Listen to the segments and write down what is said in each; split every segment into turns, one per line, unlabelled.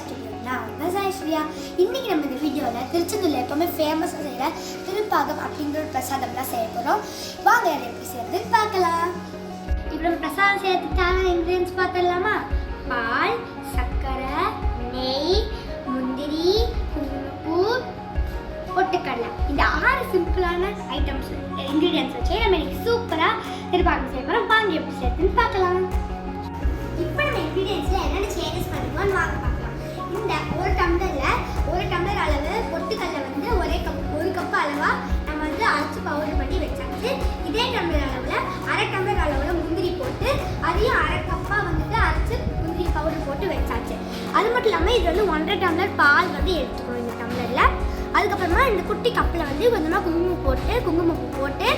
Studio. நான் விவசாயஸ்ரீயா. இன்னைக்கு நம்ம இந்த வீடியோவில் திருச்செந்தூரில் எப்போவுமே ஃபேமஸாக செய்கிற திருப்பாகம் அப்படிங்கிற ஒரு பிரசாதம் தான் செய்ய போகிறோம். வாங்க அதை எப்படி செய்யறதுன்னு பார்க்கலாம். இப்போ நம்ம பிரசாதம் செய்யறதுக்கான இன்க்ரீடியன்ஸ் பார்த்துடலாமா? பால், சர்க்கரை, நெய், முந்திரி, குங்குமப்பூ, பொட்டுக்கடலை. இந்த 6 சிம்பிளான ஐட்டம்ஸ் இன்க்ரீடியன்ஸ் வச்சு நம்ம இன்னைக்கு சூப்பராக திருப்பாகம் செய்ய போகிறோம். வாங்க எப்படி செய்யறதுன்னு பார்க்கலாம். இப்போ நம்ம இன்க்ரீடியன்ஸில் என்னென்ன சேஞ்சஸ் பண்ணுவோம்னு வாங்க பார்க்கலாம். இந்த ஒரு டம்ளர் அளவு பொட்டுக்கடலை வந்து ஒரு கப் அளவாக நம்ம வந்து அரைச்சி பவுடர் பண்ணி வச்சாச்சு. இதே டம்ளர் அளவில் அரை டம்ளர் அளவில் முந்திரி போட்டு அதையும் அரை கப்பாக வந்துட்டு அரைச்சி முந்திரி பவுடர் போட்டு வச்சாச்சு. அது மட்டும் இல்லாமல் இது வந்து 1.5 டம்ளர் பால் வந்து எடுத்துக்கணும் இந்த டம்ளரில். அதுக்கப்புறமா இந்த குட்டி கப்பில் வந்து கொஞ்சமாக குங்குமப்பூ போட்டு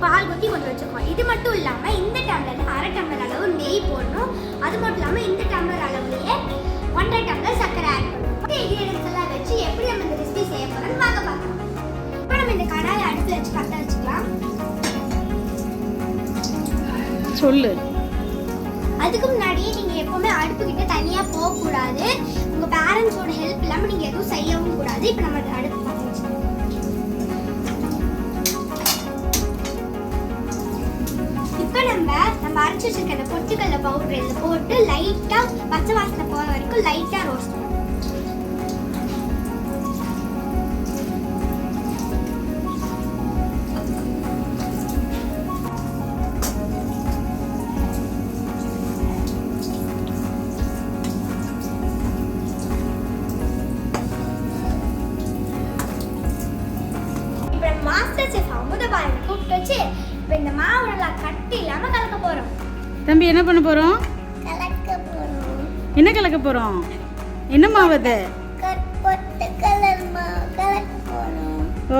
பால் ஊற்றி கொண்டு வச்சுருக்கோம். இது மட்டும் இல்லாமல் இந்த டம்ளரில் அரை டம்ளர் அளவு நெய் போடணும். அது மட்டும் இல்லாமல் இந்த டம்ளர் அளவுலேயே 1.5 டம்ளர் சர்க்கரை ஆட் பண்ணணும். இன்க்ரீடியன்ஸ் எல்லாம் வச்சு எப்படி நம்ம இந்த ரெசிபி செய்ய போகிறோம்னு வாங்க பார்க்கலாம். இப்போ நம்ம இந்த கடாயை அடுப்பில் வச்சு பற்ற வச்சுக்கலாம்.
சொல்லு.
அதுக்கு முன்னாடி நீங்கள் எப்போவுமே அடுப்புக்கிட்ட தனியாக போகக்கூடாது. உங்கள் பேரண்ட்ஸோட ஹெல்ப் இல்லாமல் நீங்கள் எதுவும் செய்யவும் கூடாது. இப்போ நம்ம அடுப்பு பற்ற வச்சுக்கலாம். இப்போ நம்ம அரைச்சி வச்சிருக்க அந்த பொட்டுக்கடலை பவுடர் இதில் போட்டு லைட்டாக பச்சை வாசனை போகிற வரைக்கும் லைட்டாக ரோஸ்ட் பண்ணணும். மாஸ்டர் செஃப் அமுதபாலனை கூப்பிட்டு வச்சு இப்போ இந்த மாவு நல்லா கட்டி இல்லாமல் கலக்க போகிறோம்.
தம்பி என்ன பண்ண போகிறோம்? என்ன கலக்க போகிறோம்? என்ன மாவு அது?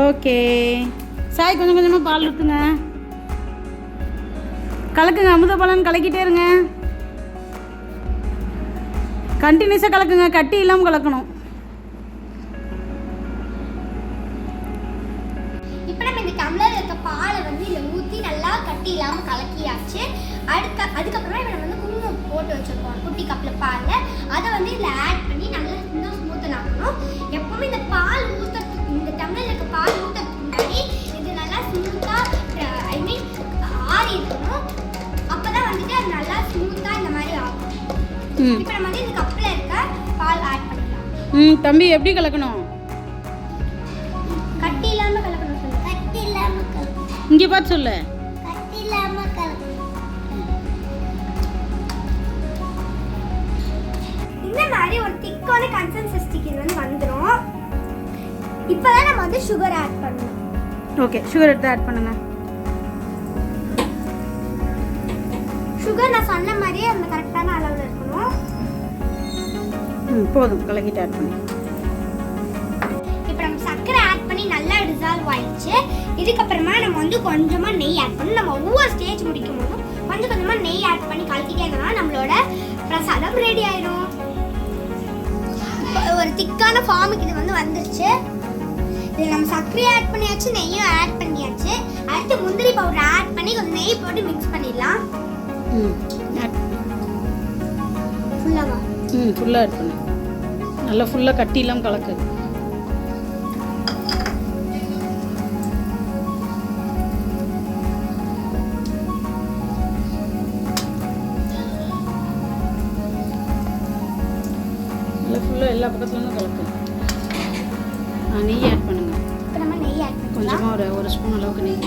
ஓகே. சாய் கொஞ்சம் கொஞ்சமாக பால் ஊற்றுங்க. கலக்குங்க. அமுதபாலன் கலக்கிட்டே இருங்க. கண்டினியூஸாக கலக்குங்க. கட்டி இல்லாமல் கலக்கணும்.
டம்ளர் இருக்க பாலை வந்து இதில் ஊற்றி நல்லா கட்டி இல்லாமல் கலக்கியாச்சு. அதுக்கப்புறமா இவனை வந்து குங்குமம் போட்டு வச்சுருக்கோம் குட்டி கப்பில் பாலில். அதை வந்து இதில் ஆட் பண்ணி நல்லா இன்னும் ஸ்மூத்தன் ஆக்கணும். எப்போவுமே இந்த பால் ஊற்றுறதுக்கு இந்த டம்ளர் இருக்க பால் ஊற்றுறதுக்கு முன்னாடி இது நல்லா ஸ்மூத்தாக ஆறி இருக்கணும். அப்போ தான் வந்துட்டு அது நல்லா ஸ்மூத்தாக இந்த மாதிரி ஆகும். இப்போ நம்ம வந்து இந்த கப்பில் இருக்க பால் ஆட் பண்ணிக்கலாம்.
தம்பி எப்படி கலக்கணும்?
கட்டி இல்லாமல் கலக்கணும்.
இங்கே பார்த்து சொல்லு.
இந்த மாதிரி ஒரு திக்கான கன்சிஸ்டன்சிக்கு இது வந்து வந்துடும். இப்போதான் நம்ம வந்து சுகர் ஆட் பண்ணணும்.
ஓகே, சுகர் எடுத்து ஆட் பண்ணுங்க.
சுகர் நான் சொன்ன மாதிரியே அந்த கரெக்டான அளவில் இருக்கணும்.
போதும், கலக்கிட்டு ஆட் பண்ணி.
இப்போ நம்ம சர்க்கரை ஆட் பண்ணி நல்லா டிசால்வ் ஆயிடுச்சு. இதுக்கப்புறமா நம்ம வந்து கொஞ்சமாக நெய் ஆட் பண்ணி நம்ம ஒவ்வொரு ஸ்டேஜ் முடிக்கும் போதும் கொஞ்சம் கொஞ்சமாக நெய் ஆட் பண்ணி கலக்கிட்டே இருந்தோம்னா நம்மளோட பிரசாதம் ரெடி ஆயிடும். ஒரு திக்கான ஃபார்முக்கு இது வந்து வந்துருச்சு. இதில் நம்ம சர்க்கரையை ஆட் பண்ணியாச்சு, நெய்யும் ஆட் பண்ணியாச்சு. அடுத்து முந்திரி பவுடர் ஆட் பண்ணி கொஞ்சம் நெய் போட்டு மிக்ஸ் பண்ணிடலாம்.
ஃபுல்லாக ஆட் பண்ணு. நல்லா ஃபுல்லாக கட்டி இல்லாமல் கலக்கு. ஃபுல்லாக எல்லா பக்கத்துலேருந்து கலக்கு. நெய் ஆட் பண்ணுங்க.
இப்போ நம்ம நெய் ஆட் பண்ணலாம்.
கொஞ்சமாக ஒரு ஸ்பூன் அளவுக்கு நெய்.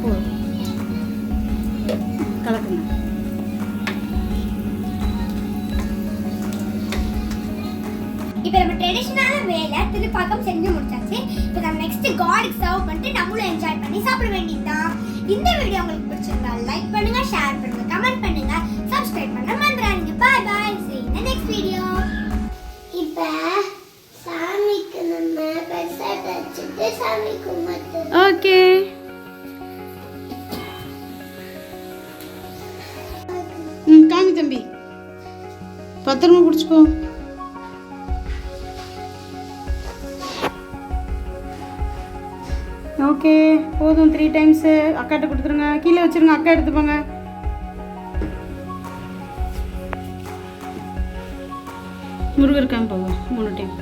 போதும், கலக்குங்க.
இப்போ நம்ம ட்ரெடிஷனலான வேலை திருப்பாக்கம் செஞ்சு முடிச்சாச்சு. இப்போ நம்ம நெக்ஸ்ட் காடுக்கு சர்வ் பண்ணிட்டு நம்மளும் என்ஜாய் பண்ணி சாப்பிட வேண்டியதுதான். இந்த வீடியோ உங்களுக்கு பிடிச்சிருந்தா லைக் பண்ணுங்க, ஷேர் பண்ணுங்க, கமெண்ட் பண்ணுங்க, சப்ஸ்கிரைப் பண்ண மறந்துடாதீங்க. Bye bye. see you in the next video. இப்போ சாமிக்கு நம்ம பிரசாதம் வச்சுட்டு சாமி கும்பிட்டு.
ஓகே. காமி தம்பி, பத்திரமா பிடிச்சிக்கோ. ஓகே, போதும். 3 டைம்ஸு அக்காட்ட கொடுத்துருங்க. கீழே வச்சுருங்க, அக்கா எடுத்துப்பாங்க. முருகர் காமிப்பாங்க 3 டைம்.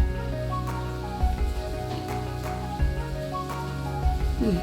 ம்